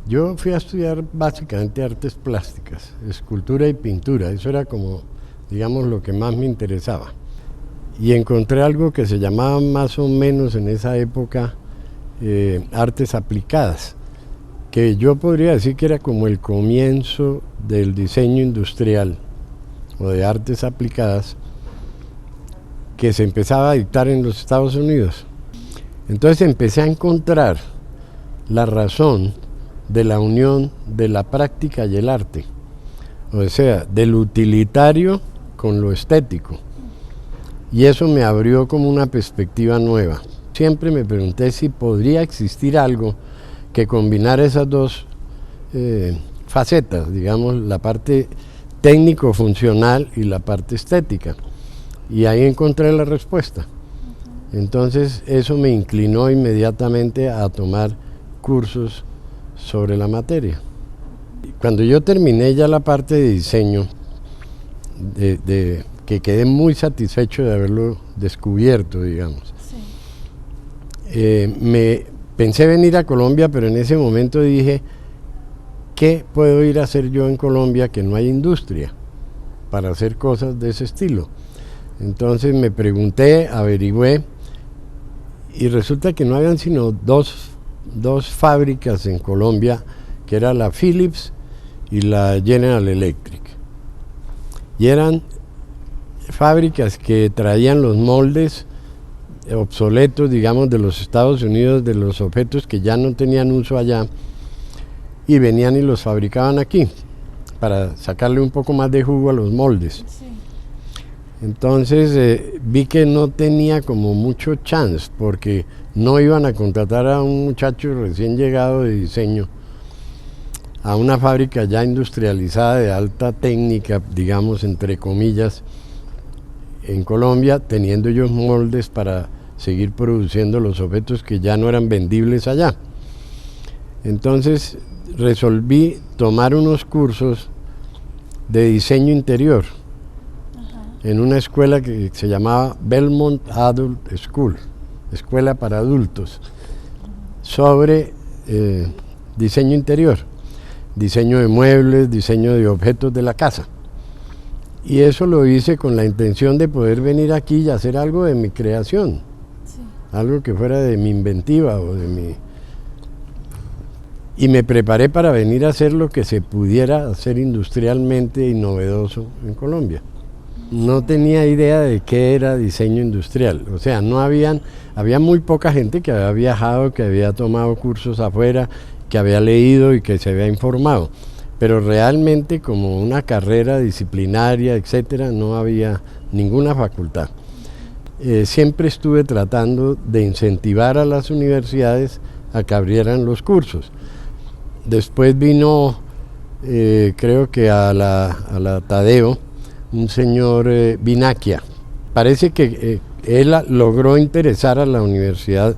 Yo fui a estudiar básicamente artes plásticas, escultura y pintura, eso era como, digamos, lo que más me interesaba. Y encontré algo que se llamaba más o menos en esa época artes aplicadas, que yo podría decir que era como el comienzo del diseño industrial o de artes aplicadas que se empezaba a dictar en los Estados Unidos. Entonces empecé a encontrar la razón de la unión de la práctica y el arte, o sea, del utilitario con lo estético. Y eso me abrió como una perspectiva nueva. Siempre me pregunté si podría existir algo que combinara esas dos facetas, digamos, la parte técnico-funcional y la parte estética. Y ahí encontré la respuesta. Entonces eso me inclinó inmediatamente a tomar cursos sobre la materia. Cuando yo terminé ya la parte de diseño, que quedé muy satisfecho de haberlo descubierto, digamos. Sí. Me pensé venir a Colombia, pero en ese momento dije, ¿qué puedo ir a hacer yo en Colombia que no hay industria para hacer cosas de ese estilo? Entonces me pregunté, averigüé, y resulta que no habían sino dos fábricas en Colombia, que era la Philips y la General Electric. Y eran fábricas que traían los moldes obsoletos, digamos, de los Estados Unidos, de los objetos que ya no tenían uso allá, y venían y los fabricaban aquí, para sacarle un poco más de jugo a los moldes. Sí. Entonces vi que no tenía como mucho chance, porque no iban a contratar a un muchacho recién llegado de diseño a una fábrica ya industrializada de alta técnica, digamos, entre comillas, en Colombia, teniendo ellos moldes para seguir produciendo los objetos que ya no eran vendibles allá. Entonces resolví tomar unos cursos de diseño interior en una escuela que se llamaba Belmont Adult School, escuela para adultos, sobre diseño interior, diseño de muebles, diseño de objetos de la casa. Y eso lo hice con la intención de poder venir aquí y hacer algo de mi creación, sí. Algo que fuera de mi inventiva o de mi... Y me preparé para venir a hacer lo que se pudiera hacer industrialmente y novedoso en Colombia. No tenía idea de qué era diseño industrial, o sea, había muy poca gente que había viajado, que había tomado cursos afuera, que había leído y que se había informado, pero realmente como una carrera disciplinaria, etcétera, no había ninguna facultad. Siempre estuve tratando de incentivar a las universidades a que abrieran los cursos. Después vino, creo que a la Tadeo, un señor Vinaquia. Parece que él logró interesar a la Universidad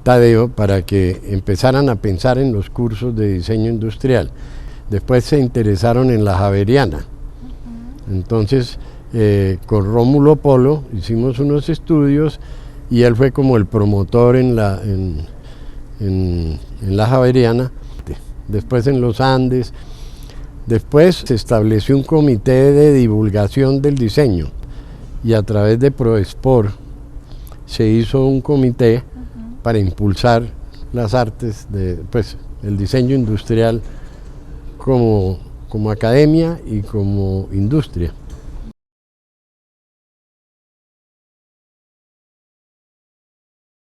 Tadeo para que empezaran a pensar en los cursos de diseño industrial. Después se interesaron en la Javeriana. Entonces, con Rómulo Polo hicimos unos estudios y él fue como el promotor en la Javeriana, después en los Andes. Después se estableció un comité de divulgación del diseño y a través de Proespor se hizo un comité para impulsar las artes, el diseño industrial como academia y como industria.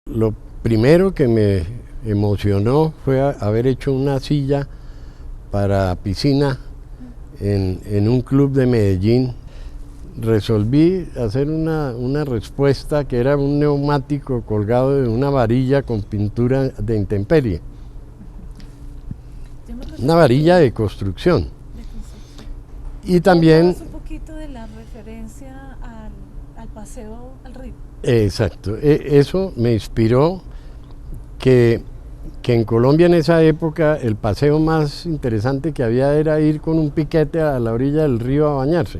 Lo primero que me emocionó fue haber hecho una silla para piscina en un club de Medellín. Resolví hacer una respuesta que era un neumático colgado de una varilla con pintura de intemperie. Una varilla de construcción. Y también... un poquito de la referencia al paseo al río. Exacto. Eso me inspiró que en Colombia en esa época el paseo más interesante que había era ir con un piquete a la orilla del río a bañarse.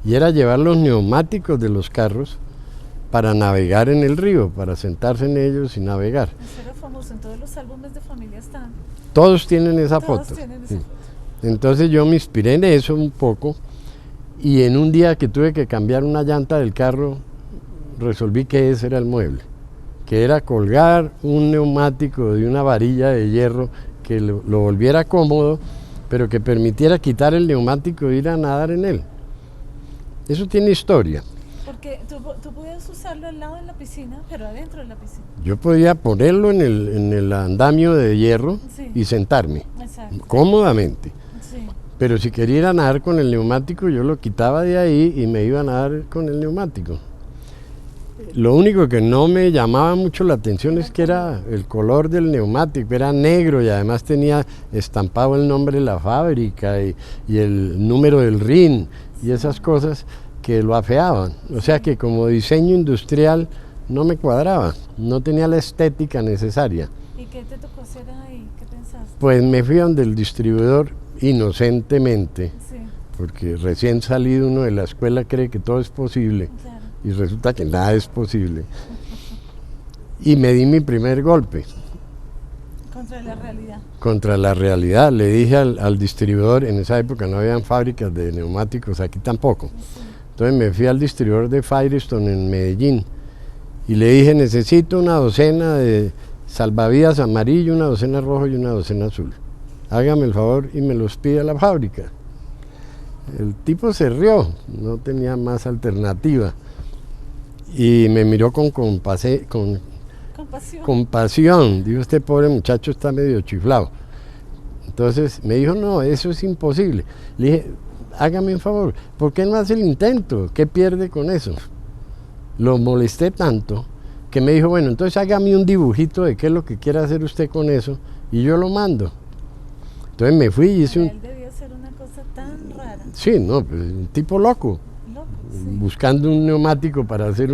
Y era llevar los neumáticos de los carros para navegar en el río, para sentarse en ellos y navegar. Eso era famoso, en todos los álbumes de familia están. Todos tienen esa Todos foto. tienen Sí. esa foto. Entonces yo me inspiré en eso un poco y en un día que tuve que cambiar una llanta del carro, resolví que ese era el mueble, que era colgar un neumático de una varilla de hierro que lo volviera cómodo, pero que permitiera quitar el neumático e ir a nadar en él. Eso tiene historia. Porque tú podías usarlo al lado de la piscina, pero adentro de la piscina. Yo podía ponerlo en el andamio de hierro Sí. y sentarme Exacto. cómodamente. Sí. Pero si quería ir a nadar con el neumático, yo lo quitaba de ahí y me iba a nadar con el neumático. Lo único que no me llamaba mucho la atención es que era el color del neumático, era negro y además tenía estampado el nombre de la fábrica y el número del RIN y esas cosas que lo afeaban. O sea que como diseño industrial no me cuadraba, no tenía la estética necesaria. ¿Y qué te tocó hacer ahí? ¿Qué pensaste? Pues me fui donde el distribuidor inocentemente, Sí, porque recién salido uno de la escuela cree que todo es posible claro. y resulta que nada es posible. Y me di mi primer golpe Contra la realidad. contra la realidad. Le dije al distribuidor, en esa época no habían fábricas de neumáticos, aquí tampoco. Sí. Entonces me fui al distribuidor de Firestone en Medellín y le dije, necesito una docena de salvavidas amarillo, una docena rojo y una docena azul. Hágame el favor y me los pide a la fábrica. El tipo se rió, no tenía más alternativa y me miró con Compasión. compasión. Dijo, este pobre muchacho está medio chiflado. Entonces me dijo, no, eso es imposible. Le dije, hágame un favor, ¿por qué no hace el intento? ¿Qué pierde con eso? Lo molesté tanto que me dijo, bueno, entonces hágame un dibujito de qué es lo que quiere hacer usted con eso y yo lo mando. Entonces me fui y hice Para un... él debió ser una cosa tan rara. Sí, no, pues, un tipo loco, Loco, sí. buscando un neumático para hacer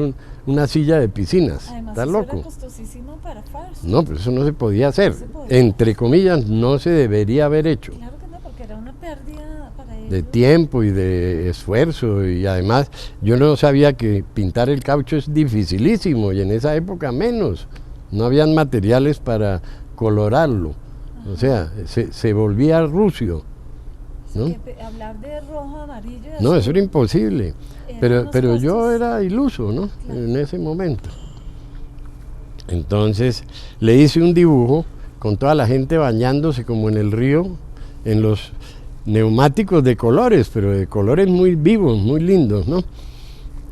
una silla de piscinas. Además, Está eso loco. era costosísimo para Firestone. No, pues eso no se podía hacer. No se podía. Entre comillas, no se debería haber hecho. Claro que no, porque era una pérdida para ellos. De tiempo y de esfuerzo y además yo no sabía que pintar el caucho es dificilísimo y en esa época menos. No habían materiales para colorarlo. O sea, se volvía rucio, ¿no? Hablar de rojo, amarillo y No, azul eso era imposible. eran unos Pero yo costos. era iluso, ¿no? Claro. En ese momento. Entonces le hice un dibujo con toda la gente bañándose como en el río, en los neumáticos de colores, pero de colores muy vivos, muy lindos, ¿no?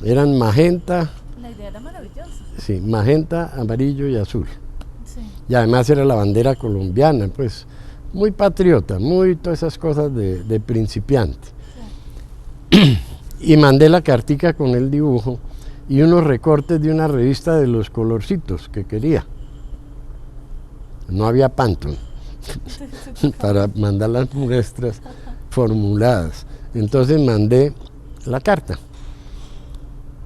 Eran magenta, La idea era maravillosa. sí, magenta, amarillo y azul. Sí. Y además era la bandera colombiana, pues muy patriota, muy todas esas cosas de principiante. Claro. Y mandé la cartica con el dibujo y unos recortes de una revista de los colorcitos que quería. No había Pantone para mandar las muestras formuladas. Entonces mandé la carta.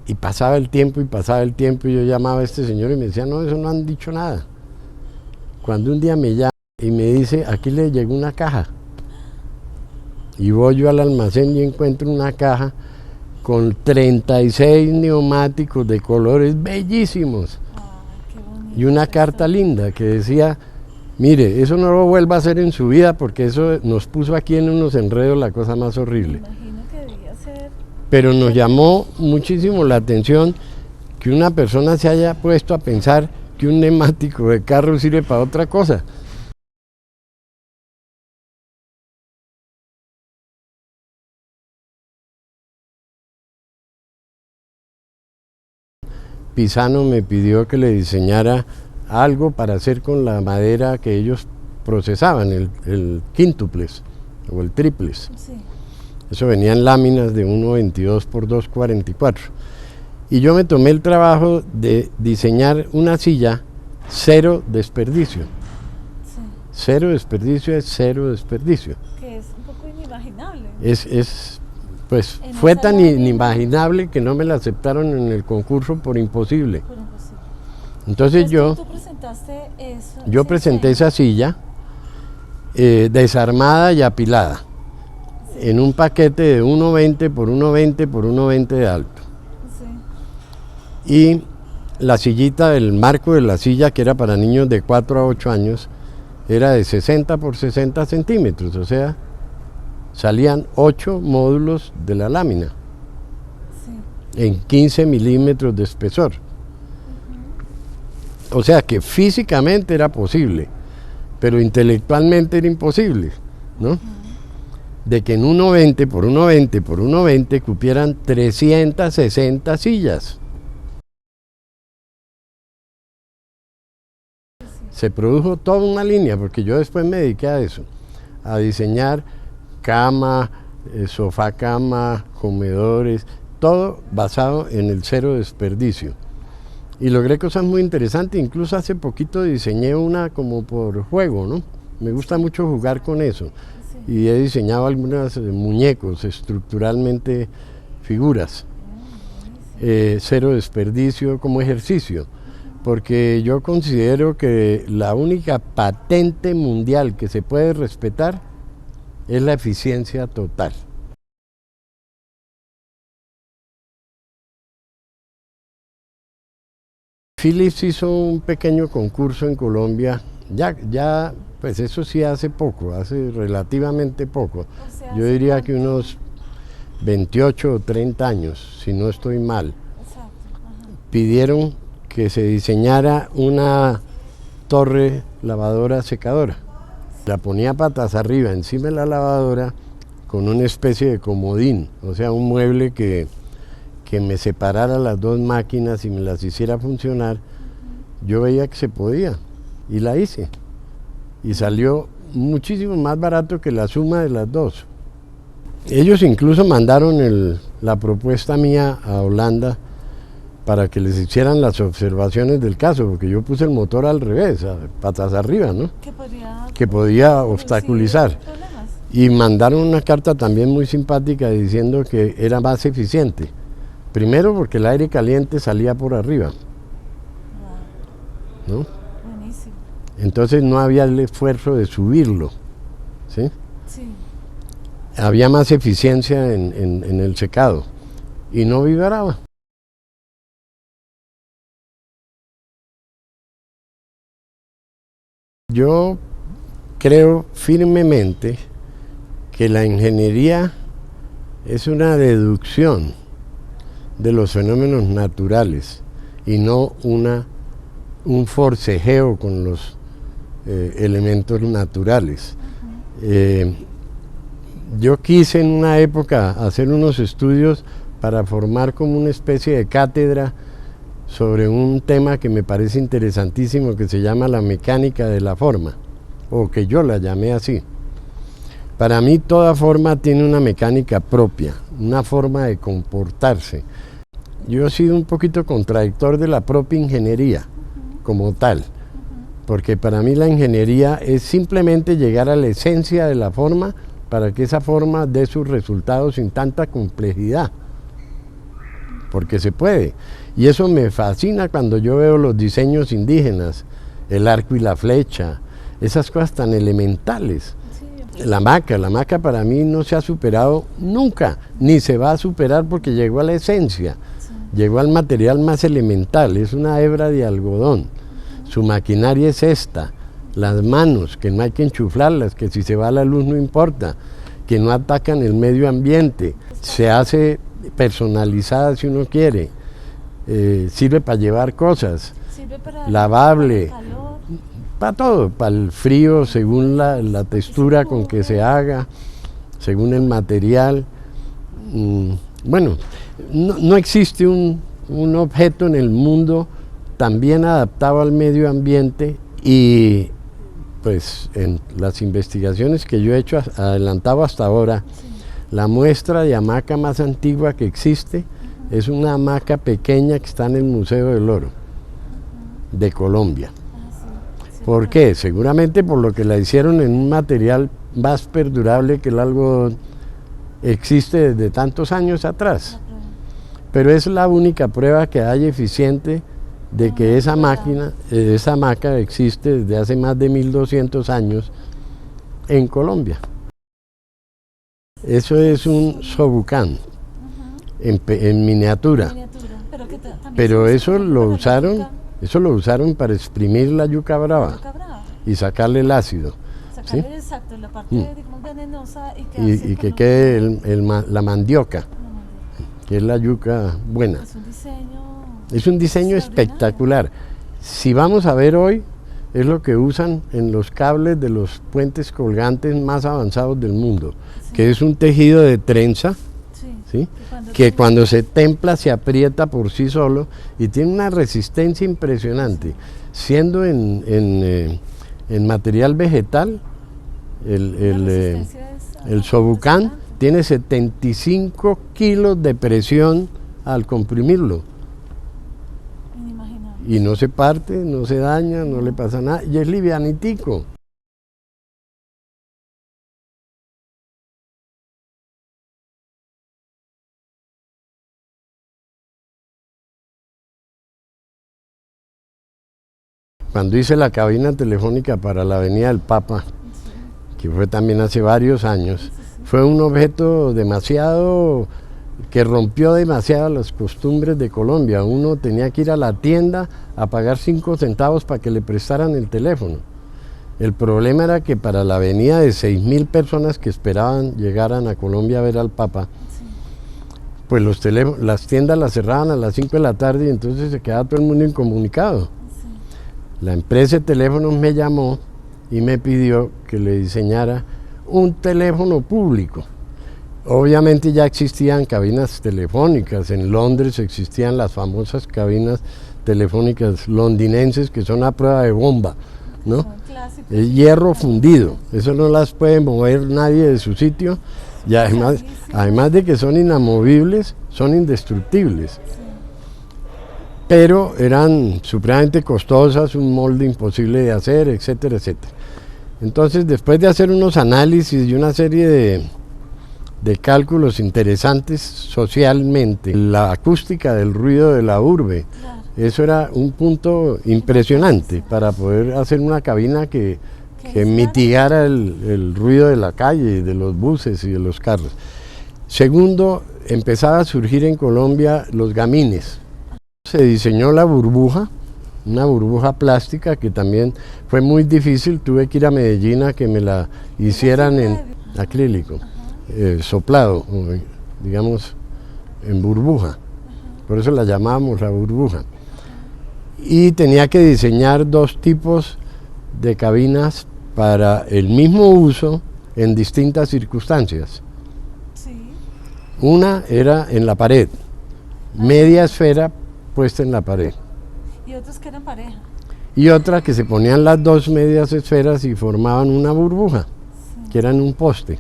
Y pasaba el tiempo y yo llamaba a este señor y me decía, no, eso no han dicho nada. Cuando un día me llama y me dice, aquí le llegó una caja. Y voy yo al almacén y encuentro una caja con 36 neumáticos de colores bellísimos. Ay, qué bonito. Y una carta linda que decía, mire, eso no lo vuelva a hacer en su vida porque eso nos puso aquí en unos enredos la cosa más Me horrible. imagino que debía ser. Pero nos llamó muchísimo la atención que una persona se haya puesto a pensar que un neumático de carro sirve para otra cosa. Pisano me pidió que le diseñara algo para hacer con la madera que ellos procesaban, el quíntuples o el triples. Sí. Eso venía en láminas de 1.22 por 2.44. Y yo me tomé el trabajo de diseñar una silla cero desperdicio. Sí. Cero desperdicio es cero desperdicio. Que es un poco inimaginable. Pues En fue esa tan época- inimaginable que no me la aceptaron en el concurso por imposible. Por imposible. Entonces Tú presentaste eso. yo ese presenté diseño. esa silla desarmada y apilada en un paquete de 1.20 por 1.20 por 1.20 de alto. Sí. Y La sillita, el marco de la silla, que era para niños de 4 a 8 años, era de 60 por 60 centímetros, o sea, salían 8 módulos de la lámina Sí. en 15 milímetros de espesor. O sea que físicamente era posible, pero intelectualmente era imposible, ¿no? De que en 1,20 por 1,20 por 1,20 cupieran 360 sillas. Se produjo toda una línea, porque yo después me dediqué a eso, a diseñar cama, sofá cama, comedores, todo basado en el cero desperdicio. Y logré cosas muy interesantes, incluso hace poquito diseñé una como por juego, ¿no? Me gusta mucho jugar con eso. Sí. Y he diseñado algunos muñecos, estructuralmente figuras. Cero desperdicio como ejercicio. Porque yo considero que la única patente mundial que se puede respetar es la eficiencia total. Philips hizo un pequeño concurso en Colombia, ya, pues eso sí hace poco, hace relativamente poco. O sea, Yo ¿hace diría que cuánto? unos 28 o 30 años, si no estoy mal. Exacto. Ajá. Pidieron que se diseñara una torre lavadora secadora. La ponía patas arriba encima de la lavadora con una especie de comodín, o sea, un mueble que me separara las dos máquinas y me las hiciera funcionar. Yo veía que se podía y la hice. Y salió muchísimo más barato que la suma de las dos. Ellos incluso mandaron la propuesta mía a Holanda para que les hicieran las observaciones del caso, porque yo puse el motor al revés, patas arriba, ¿no? Que podía obstaculizar. Problemas. Y mandaron una carta también muy simpática diciendo que era más eficiente. Primero porque el aire caliente salía por arriba, Wow. ¿no? Buenísimo. Entonces no había el esfuerzo de subirlo, ¿sí? Sí. Había más eficiencia en el secado y no vibraba. Yo creo firmemente que la ingeniería es una deducción de los fenómenos naturales y no un forcejeo con los elementos naturales. Yo quise en una época hacer unos estudios para formar como una especie de cátedra sobre un tema que me parece interesantísimo, que se llama la mecánica de la forma, o que yo la llamé así. Para mí toda forma tiene una mecánica propia, una forma de comportarse. Yo he sido un poquito contradictor de la propia ingeniería como tal, porque para mí la ingeniería es simplemente llegar a la esencia de la forma para que esa forma dé sus resultados sin tanta complejidad, porque se puede. Y eso me fascina cuando yo veo los diseños indígenas, el arco y la flecha, esas cosas tan elementales. Sí. La hamaca para mí no se ha superado nunca, ni se va a superar porque llegó a la esencia, llegó al material más elemental, es una hebra de algodón. Su maquinaria es esta, las manos, que no hay que enchuflarlas, que si se va la luz no importa, que no atacan el medio ambiente, se hace personalizada si uno quiere, sirve para llevar cosas, Sirve para lavable, el calor. para todo, para el frío, según la textura con que se haga, según el material. Bueno, no existe un objeto en el mundo tan bien adaptado al medio ambiente y pues en las investigaciones que yo he hecho adelantado hasta ahora, la muestra de hamaca más antigua que existe es una hamaca pequeña que está en el Museo del Oro de Colombia. ¿Por qué? Seguramente por lo que la hicieron en un material más perdurable que el algodón, existe desde tantos años atrás. Pero es la única prueba que hay eficiente de que esa hamaca existe desde hace más de 1200 años en Colombia. Eso es un sobucán en miniatura. Pero Porque también Pero se usa, eso por ejemplo, lo para la usaron, yuca, eso lo usaron para exprimir la yuca brava yuca brava. y sacarle el ácido, ¿sí? Sacarle exacto la parte, digamos, venenosa y quedarse Y con que lo quede la mandioca, la mandioca. que es la yuca buena. Es un diseño Es un diseño extraordinario. espectacular. Si vamos a ver hoy, es lo que usan en los cables de los puentes colgantes más avanzados del mundo, Sí. que es un tejido de trenza, Sí, ¿sí? cuando Que tiene- cuando se templa se aprieta por sí solo y tiene una resistencia impresionante. Siendo en material vegetal, el, la el, eh, resistencia es el sobucán impresionante. tiene 75 kilos de presión al comprimirlo. Inimaginable. Y no se parte, no se daña, no le pasa nada, y es livianitico. Cuando hice la cabina telefónica para la Avenida del Papa, Sí, que fue también hace varios años, sí, sí. fue un objeto demasiado, que rompió demasiado las costumbres de Colombia. Uno tenía que ir a la tienda a pagar 5 centavos para que le prestaran el teléfono. El problema era que para la avenida de 6.000 personas que esperaban llegaran a Colombia a ver al Papa, Sí. pues las tiendas las cerraban a las 5 de la tarde y entonces se quedaba todo el mundo incomunicado. Sí. La empresa de teléfonos me llamó y me pidió que le diseñara un teléfono público. Obviamente ya existían cabinas telefónicas, en Londres existían las famosas cabinas telefónicas londinenses que son a prueba de bomba, ¿no? Son clásicos. Es hierro fundido, eso no las puede mover nadie de su sitio y además de que son inamovibles, son indestructibles. Sí. Pero eran supremamente costosas, un molde imposible de hacer, etcétera, etcétera. Entonces, después de hacer unos análisis y una serie de cálculos interesantes socialmente, la acústica del ruido de la urbe, Claro. eso era un punto impresionante para poder hacer una cabina que mitigara el ruido de la calle, de los buses y de los carros. Segundo, empezaba a surgir en Colombia los gamines. Se diseñó la burbuja, una burbuja plástica que también fue muy difícil. Tuve que ir a Medellín a que me la hicieran en acrílico, soplado, digamos, en burbuja. Por eso la llamábamos la burbuja. Y tenía que diseñar 2 tipos de cabinas para el mismo uso en distintas circunstancias. Sí. Una era en la pared, media esfera puesta en la pared. Y otros que eran pareja. Y otra que se ponían las 2 medias esferas y formaban una burbuja, Sí. que eran un poste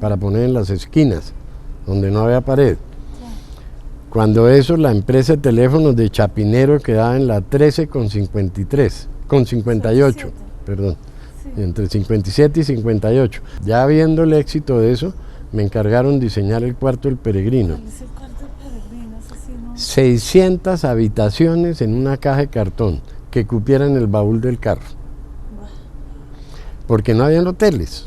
para poner en las esquinas, donde no había pared. Claro. Cuando eso, la empresa de teléfonos de Chapinero quedaba en la 13 con 58, 57. perdón, Sí. entre 57 y 58. Ya viendo el éxito de eso, me encargaron diseñar el cuarto del peregrino. ¿Cuál es el cuarto del peregrino? Ese sí no. 600 habitaciones en una caja de cartón que cupieran el baúl del carro, Buah. porque no habían hoteles.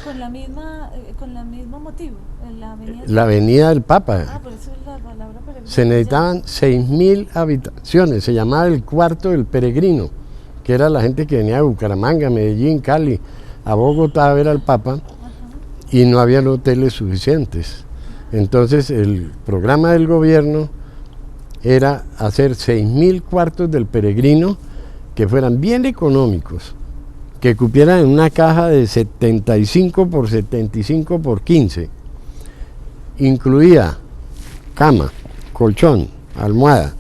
Con la mismo motivo, en la avenida. La avenida del Papa, Por eso la palabra peregrino. se necesitaban 6.000 habitaciones, se llamaba el cuarto del peregrino, que era la gente que venía de Bucaramanga, Medellín, Cali, a Bogotá a ver al Papa, y no habían hoteles suficientes. Entonces el programa del gobierno era hacer 6.000 cuartos del peregrino que fueran bien económicos, que cupieran en una caja de 75 por 75 por 15. Incluía cama, colchón, almohada,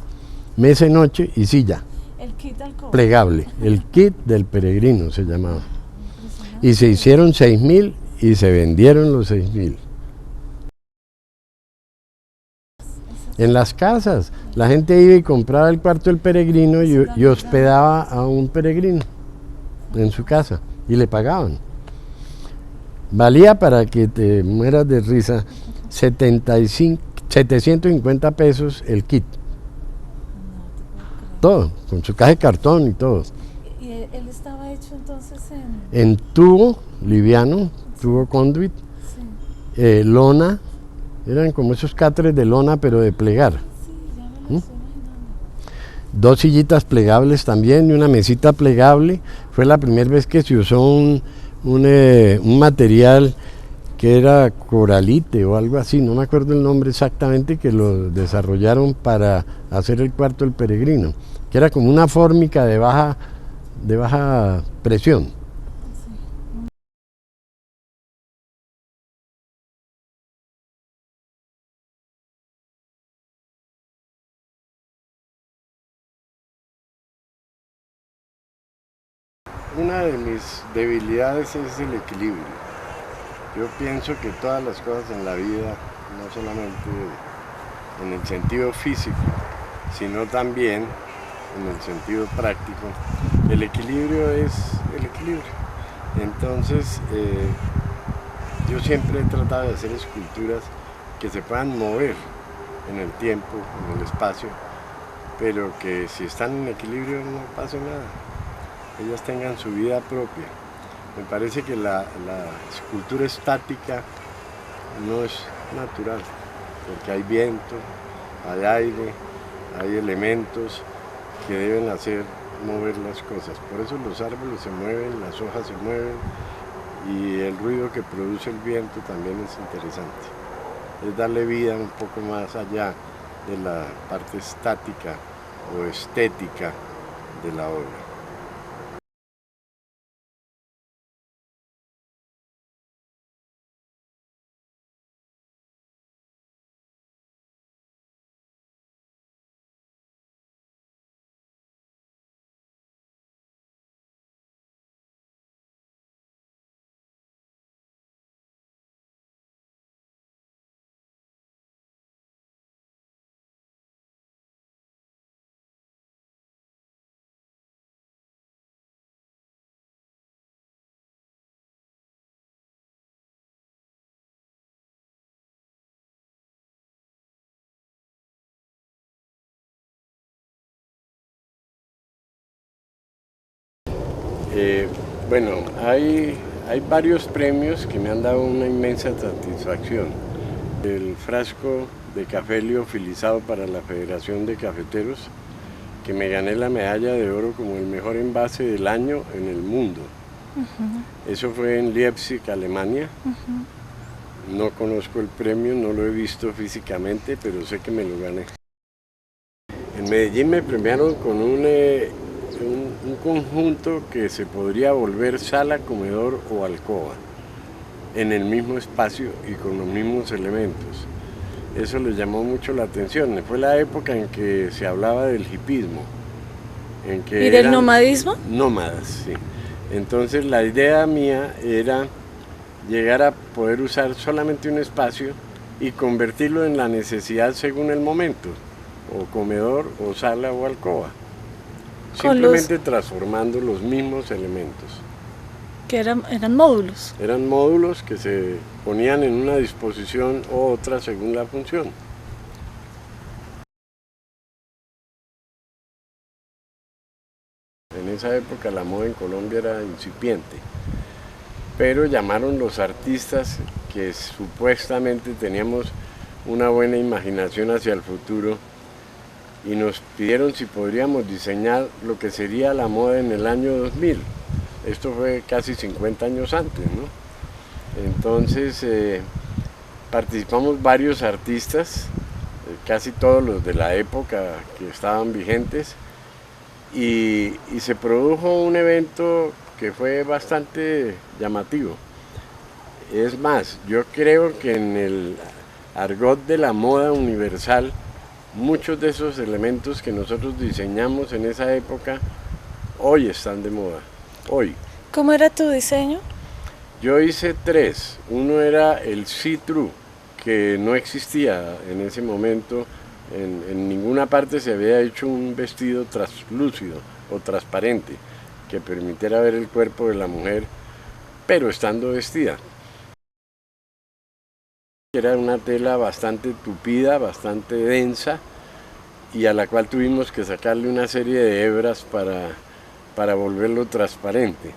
mesa de noche y silla El kit alcohol. plegable. El kit del peregrino se llamaba. Impresionante. Y se hicieron 6.000 y se vendieron los 6.000. En las casas, la gente iba y compraba el cuarto del peregrino y hospedaba a un peregrino en su casa y le pagaban. Valía, para que te mueras de risa, 750 pesos el kit. No te puedo creer. Todo, con su caja de cartón y todo. Y él estaba hecho entonces En tubo liviano, tubo conduit, sí, lona Eran como esos catres de lona, pero de plegar. Sí, ya me lo estoy imaginando. 2 sillitas plegables también y una mesita plegable. Fue la primera vez que se usó un material que era coralite o algo así, no me acuerdo el nombre exactamente, que lo desarrollaron para hacer el cuarto del peregrino, que era como una fórmica de baja presión. Una de mis debilidades es el equilibrio. Yo pienso que todas las cosas en la vida, no solamente en el sentido físico, sino también en el sentido práctico, el equilibrio es el equilibrio. Entonces, yo siempre he tratado de hacer esculturas que se puedan mover en el tiempo, en el espacio, pero que si están en equilibrio no pase nada, ellas tengan su vida propia. Me parece que la escultura estática no es natural, porque hay viento, hay aire, hay elementos que deben hacer mover las cosas. Por eso los árboles se mueven, las hojas se mueven y el ruido que produce el viento también es interesante. Es darle vida un poco más allá de la parte estática o estética de la obra. Bueno, hay varios premios que me han dado una inmensa satisfacción. El frasco de café liofilizado para la Federación de Cafeteros, que me gané la medalla de oro como el mejor envase del año en el mundo. Eso fue en Leipzig, Alemania. No conozco el premio, no lo he visto físicamente, pero sé que me lo gané. En Medellín me premiaron con un conjunto que se podría volver sala, comedor o alcoba, en el mismo espacio y con los mismos elementos. Eso les llamó mucho la atención. Fue la época en que se hablaba del hipismo. ¿Y del nomadismo? Nómadas, sí. Entonces la idea mía era llegar a poder usar solamente un espacio y convertirlo en la necesidad según el momento, o comedor, o sala, o alcoba. Simplemente transformando los mismos elementos. Que eran módulos. Eran módulos que se ponían en una disposición u otra según la función. En esa época la moda en Colombia era incipiente, pero llamaron los artistas que supuestamente teníamos una buena imaginación hacia el futuro y nos pidieron si podríamos diseñar lo que sería la moda en el año 2000. Esto fue casi 50 años antes, ¿no? Entonces participamos varios artistas, casi todos los de la época que estaban vigentes, y se produjo un evento que fue bastante llamativo. Es más, yo creo que en el argot de la moda universal, muchos de esos elementos que nosotros diseñamos en esa época hoy están de moda, hoy. ¿Cómo era tu diseño? Yo hice 3. Uno era el see-through, que no existía en ese momento. En ninguna parte se había hecho un vestido translúcido o transparente que permitiera ver el cuerpo de la mujer, pero estando vestida. Era una tela bastante tupida, bastante densa, y a la cual tuvimos que sacarle una serie de hebras para volverlo transparente.